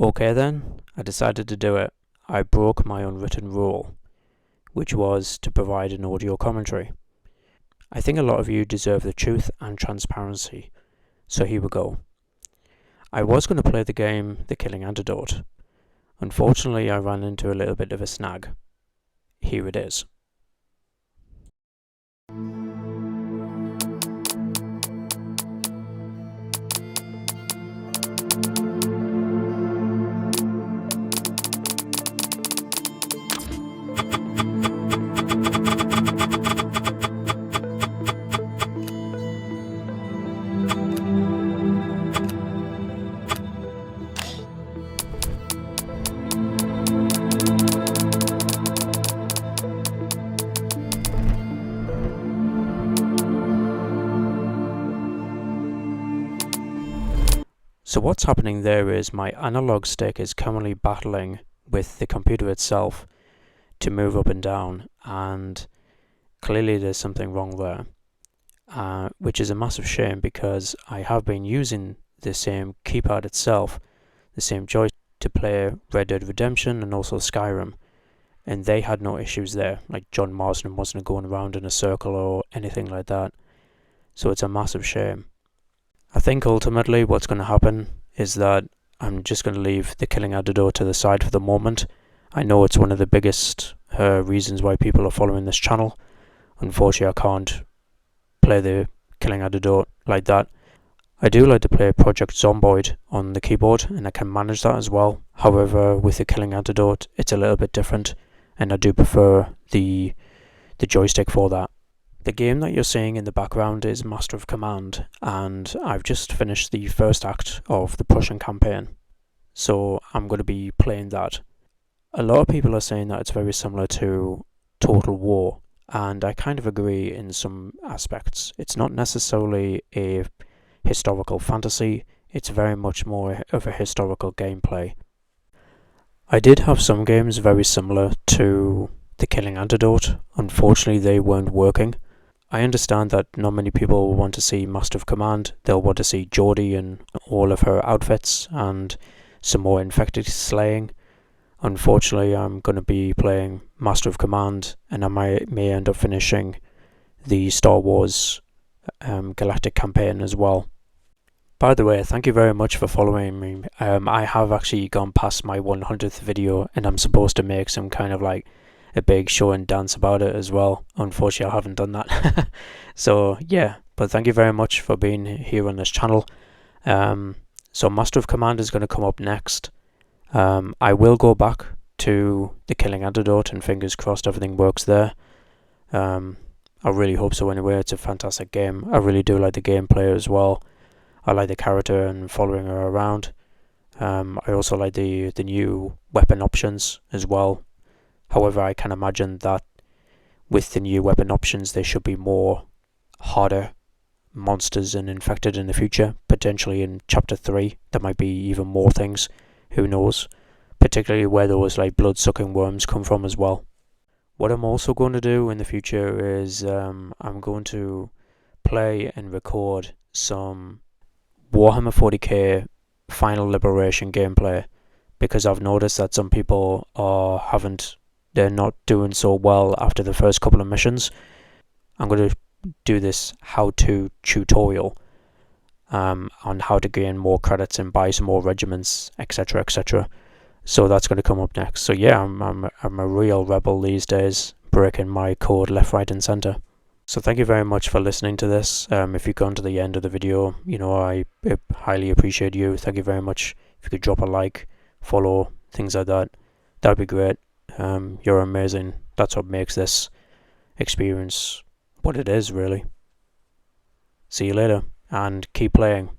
Okay then, I decided to do it. I broke my unwritten rule, which was to provide an audio commentary. I think a lot of you deserve the truth and transparency, so here we go. I was going to play the game The Killing Antidote. Unfortunately, I ran into a little bit of a snag. Here it is. So what's happening there is my analog stick is currently battling with the computer itself to move up and down, and clearly there's something wrong there, which is a massive shame because I have been using the same keypad itself, the same joystick to play Red Dead Redemption and also Skyrim, and they had no issues there, like John Marsden wasn't going around in a circle or anything like that, so it's a massive shame. I think ultimately what's going to happen is that I'm just going to leave the Killing Antidote to the side for the moment. I know it's one of the biggest reasons why people are following this channel. Unfortunately, I can't play the Killing Antidote like that. I do like to play Project Zomboid on the keyboard, and I can manage that as well. However, with the Killing Antidote, it's a little bit different, and I do prefer the joystick for that. The game that you're seeing in the background is Master of Command, and I've just finished the first act of the Prussian campaign, so I'm going to be playing that. A lot of people are saying that it's very similar to Total War, and I kind of agree in some aspects. It's not necessarily a historical fantasy, it's very much more of a historical gameplay. I did have some games very similar to The Killing Antidote. Unfortunately, they weren't working. I understand that not many people want to see Master of Command. They'll want to see Jodie and all of her outfits and some more infected slaying. Unfortunately, I'm going to be playing Master of Command, and I may end up finishing the Star Wars Galactic campaign as well. By the way, thank you very much for following me. I have actually gone past my 100th video, and I'm supposed to make some kind of like a big show and dance about it as well. Unfortunately, I haven't done that. So yeah, but thank you very much for being here on this channel. So Master of Command is going to come up next. I will go back to the Killing Antidote, and fingers crossed everything works there. I really hope so anyway. It's a fantastic game. I really do like the gameplay as well. I like the character and following her around. I also like the new weapon options as well. However, I can imagine that with the new weapon options, there should be more harder monsters and infected in the future. Potentially in Chapter 3, there might be even more things. Who knows? Particularly where those like blood-sucking worms come from as well. What I'm also going to do in the future is I'm going to play and record some Warhammer 40k Final Liberation gameplay, because I've noticed that some people they're not doing so well after the first couple of missions. I'm going to do this how-to tutorial on how to gain more credits and buy some more regiments, etc, etc. So that's going to come up next. So yeah, I'm a real rebel these days, breaking my code left, right and center. So thank you very much for listening to this. If you've gone to the end of the video, I highly appreciate you. Thank you very much. If you could drop a like, follow, things like that, that'd be great. You're amazing. That's what makes this experience what it is, really. See you later, and keep playing.